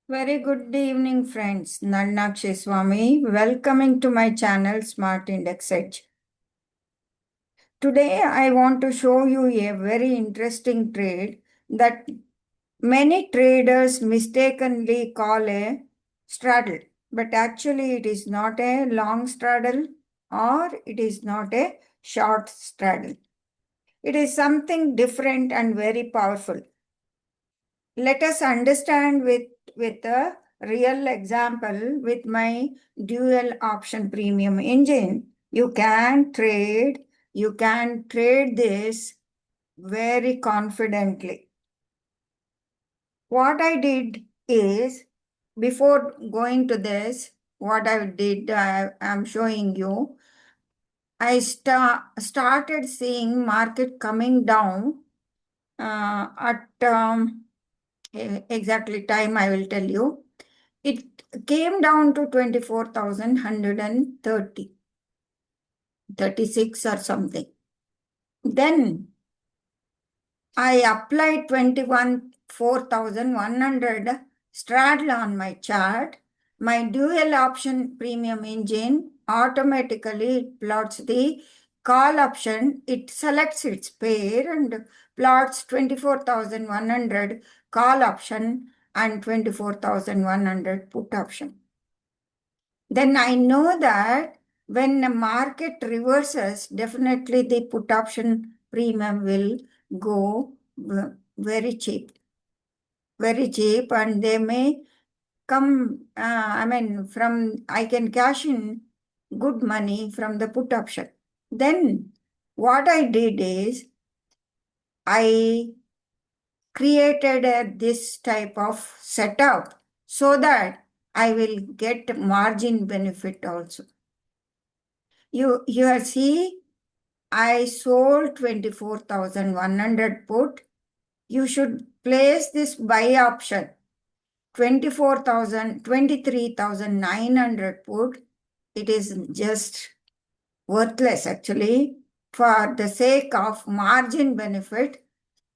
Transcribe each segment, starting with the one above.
Very good evening, friends. Nalini Swami, welcoming to my channel Smart Index Edge. Today, I want to show you a very interesting trade that many traders mistakenly call a straddle, but actually, it is not a long straddle or it is not a short straddle. It is something different and very powerful. Let us understand with a real example with my dual option premium engine. You can trade this very confidently. What I did is, before going to this, what I did, I am showing you. I started seeing market coming down at exactly time I will tell you. It came down to 24,130, 36 or something. Then I applied 4,100 straddle on my chart. My dual option premium engine automatically plots the call option. It selects its pair and plots 24,100 call option and 24,100 put option. Then I know that when the market reverses, definitely the put option premium will go very cheap, and they may come. I can cash in good money from the put option. Then what I did is I created this type of setup so that I will get margin benefit also. You see, I sold 24,100 put. You should place this buy option 23,900 put. It is just worthless actually. For the sake of margin benefit,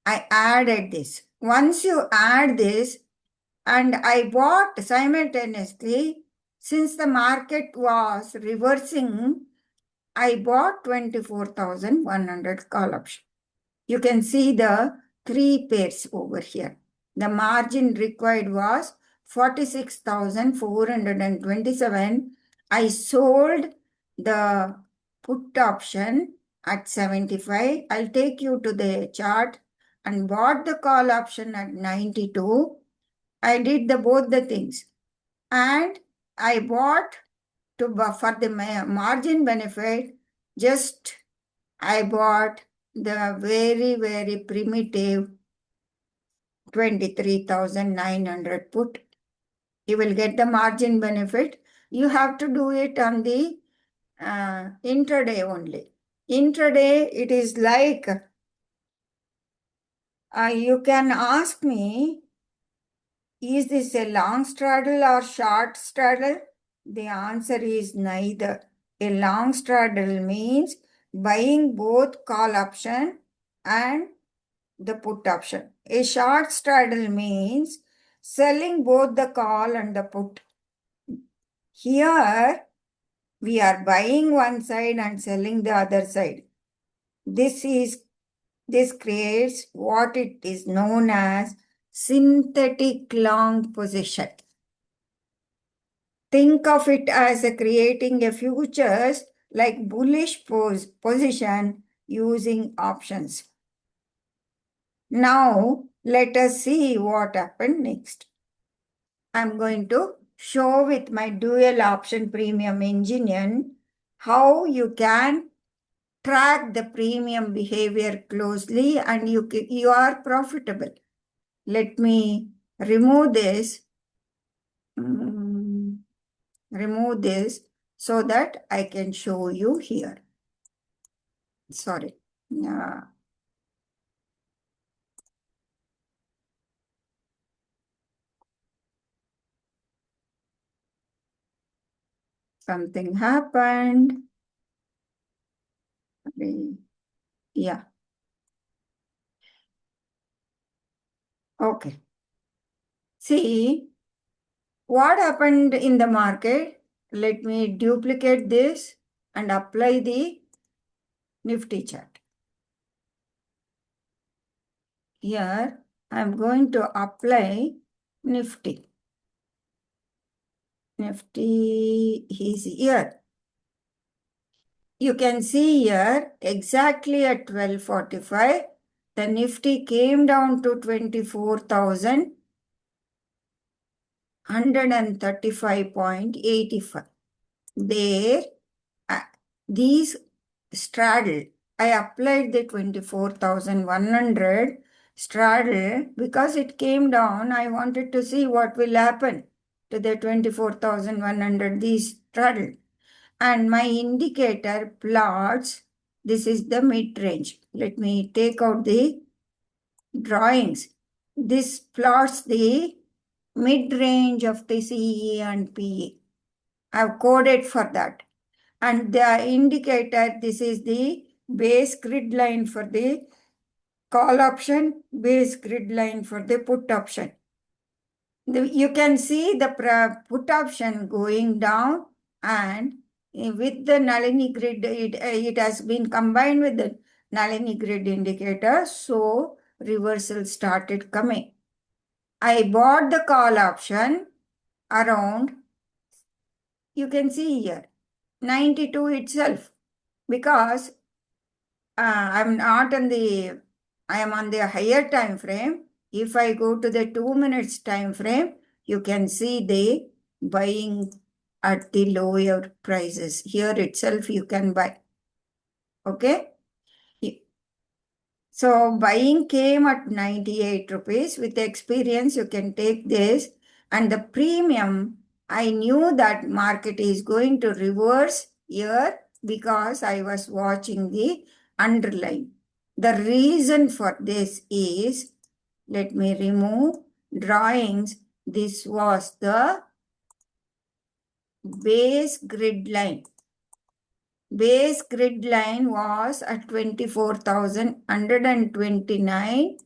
I added this. Once you add this, and I bought simultaneously, since the market was reversing, I bought 24,100 call option. You can see the three pairs over here. The margin required was 46,427. I sold the put option at 75. I'll take you to the chart and bought the call option at 92. I did both the things. And I bought for the margin benefit, just I bought the very, very primitive 23,900 put. You will get the margin benefit. You have to do it on the intraday only. Intraday, it is like, you can ask me, is this a long straddle or short straddle? The answer is neither. A long straddle means buying both call option and the put option. A short straddle means selling both the call and the put. Here, we are buying one side and selling the other side. This creates what it is known as synthetic long position. Think of it as creating a futures like bullish position using options. Now, let us see what happened next. I'm going to show with my dual option premium engine how you can track the premium behavior closely and you are profitable. Let me remove this. Remove this so that I can show you here. Sorry. Something happened. Yeah. Okay. See, What happened in the market? Let me duplicate this and apply the Nifty chart. Here, I am going to apply Nifty. Nifty is here. You can see here exactly at 12:45, the Nifty came down to 24,135.85. There, these straddle. I applied the 24,100 straddle because it came down. I wanted to see what will happen to the 24,100, these straddle. And my indicator plots, this is the mid-range. Let me take out the drawings. This plots the mid-range of the CE and PE. I've coded for that. And the indicator, this is the base grid line for the call option, base grid line for the put option. You can see the put option going down, and with the Nalini grid, it has been combined with the Nalini grid indicator, so reversal started coming. I bought the call option around, you can see here, 92 itself, because I am on the higher time frame. If I go to the 2 minutes time frame, you can see the buying at the lower prices. Here itself you can buy. Okay. So buying came at 98 rupees. With experience, you can take this. And the premium, I knew that market is going to reverse here because I was watching the underline. The reason for this is, let me remove drawings. This was the base grid line. Base grid line was at 24,129,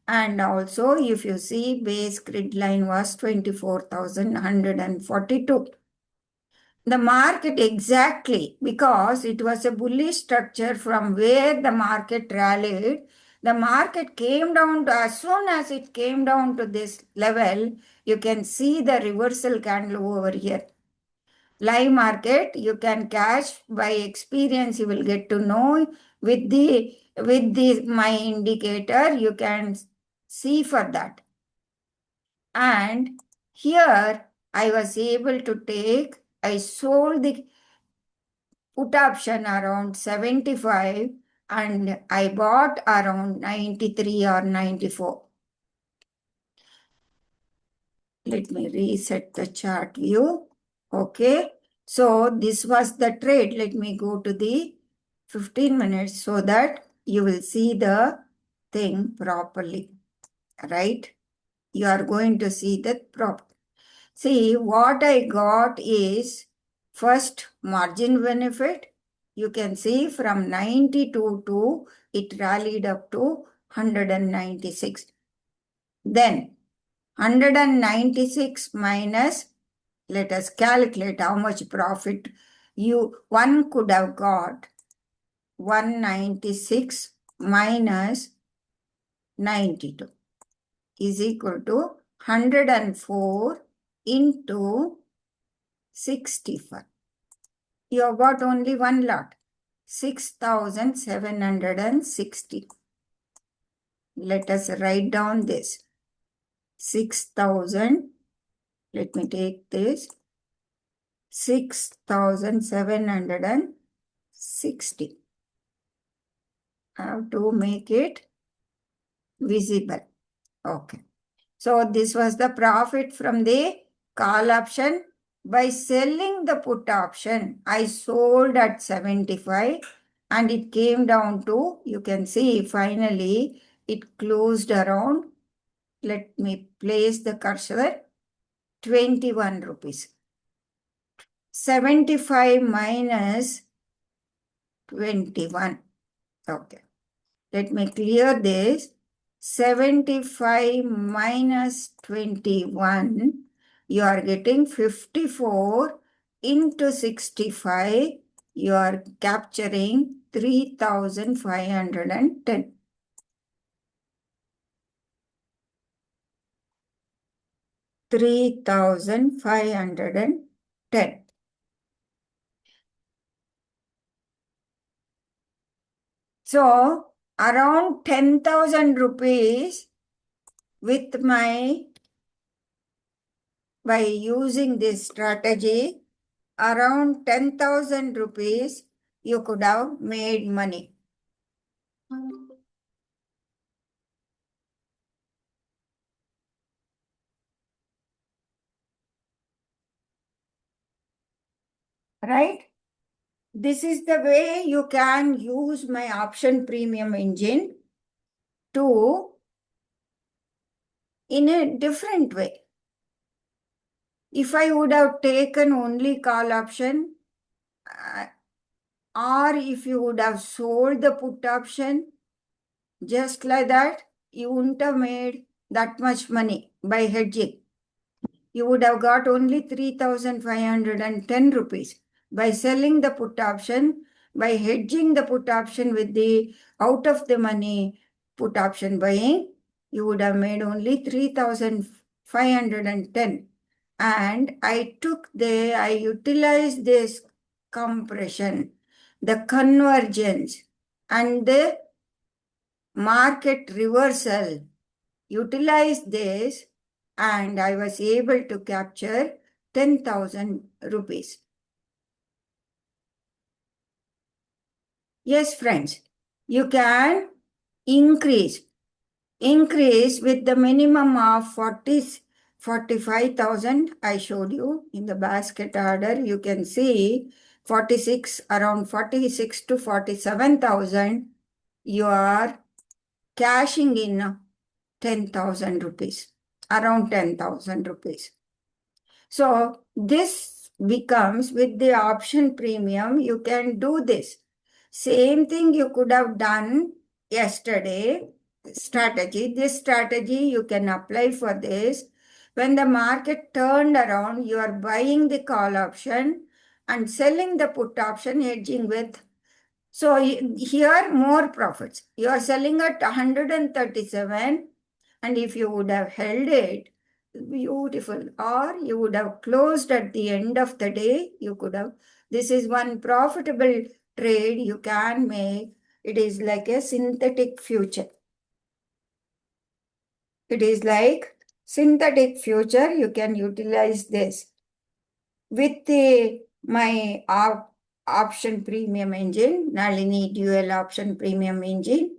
and also if you see base grid line was 24,142. The market exactly, because it was a bullish structure from where the market rallied, the market came down to, as soon as it came down to this level, you can see the reversal candle over here. Live market, you can catch by experience, you will get to know with the my indicator, you can see for that. And here I was able to take, I sold the put option around 75 and I bought around 93 or 94. Let me reset the chart view. Okay. So this was the trade. Let me go to the 15 minutes so that you will see the thing properly. Right? You are going to see that properly. See, what I got is first margin benefit. You can see from 92 to it rallied up to 196. Then 196 minus, let us calculate how much profit one could have got. 196 minus 92 is equal to 104 into 65. You have got only one lot, 6,760. Let us write down this. 6,000, let me take this, 6,760. I have to make it visible. Okay. So this was the profit from the call option. By selling the put option, I sold at 75 and it came down to, you can see finally it closed around, let me place the cursor, 21 rupees. 75 minus 21. Okay. Let me clear this. 75 minus 21. you are getting 54 into 65, you are capturing 3,510. 3,510. So around 10,000 rupees with by using this strategy, around 10,000 rupees you could have made money. Right? This is the way you can use my option premium engine to in a different way. If I would have taken only call option, or if you would have sold the put option, just like that, you wouldn't have made that much money by hedging. You would have got only 3,510 rupees. By selling the put option, by hedging the put option with the out of the money put option buying, you would have made only 3,510. And I utilized this compression, the convergence, and the market reversal. Utilized this and I was able to capture 10,000 rupees. Yes, friends, you can increase with the minimum of 45,000. I showed you in the basket order. You can see 46, around 46 to 47,000. You are cashing in 10,000 rupees, around 10,000 rupees. So this becomes with the option premium, you can do this. Same thing you could have done yesterday strategy. This strategy you can apply for this. When the market turned around, you are buying the call option and selling the put option, hedging with. So here more profits. You are selling at 137, and if you would have held it, beautiful. Or you would have closed at the end of the day, you could have. This is one profitable trade you can make. It is like a synthetic future. It is like synthetic future. You can utilize this. With my option premium engine, Nalini dual option premium engine,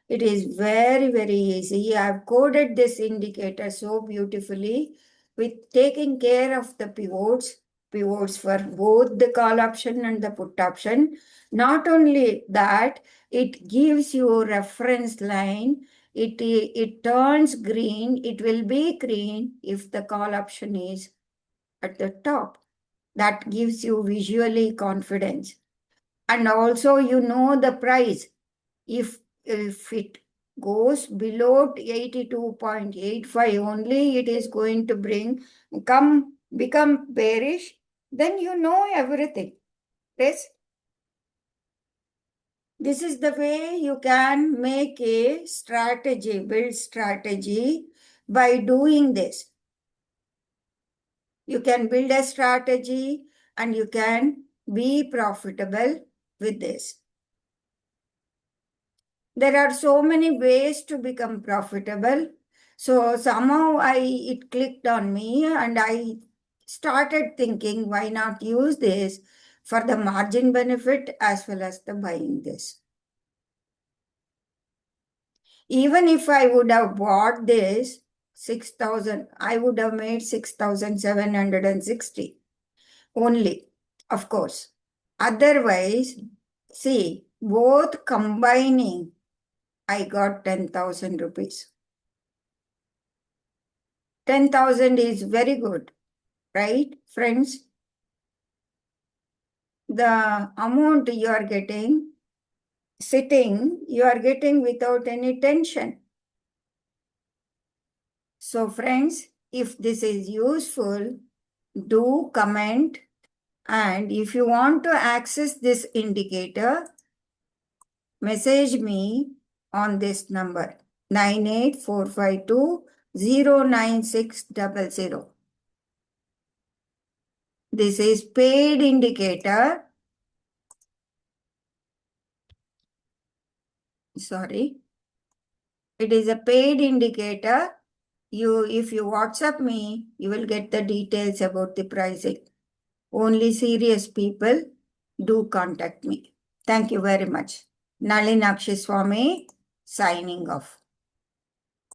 it is very, very easy. I've coded this indicator so beautifully with taking care of the pivots for both the call option and the put option. Not only that, it gives you a reference line. It turns green. It will be green if the call option is at the top. That gives you visually confidence. And also you know the price. If it goes below 82.85 only, it is going to become bearish, then you know everything. Yes? This is the way you can make a strategy, build strategy by doing this. You can build a strategy and you can be profitable with this. There are so many ways to become profitable. So somehow it clicked on me and I started thinking, why not use this for the margin benefit as well as the buying this. Even if I would have bought this 6,000, I would have made 6,760 only, of course. Otherwise, see, both combining, I got 10,000 rupees. 10,000 is very good, right, friends? The amount you are getting, sitting, you are getting without any tension. So, friends, if this is useful, do comment. And if you want to access this indicator, message me on this number 98452096000. This is paid indicator. Sorry. It is a paid indicator. If you WhatsApp me, you will get the details about the pricing. Only serious people do contact me. Thank you very much. Nalini Swami signing off.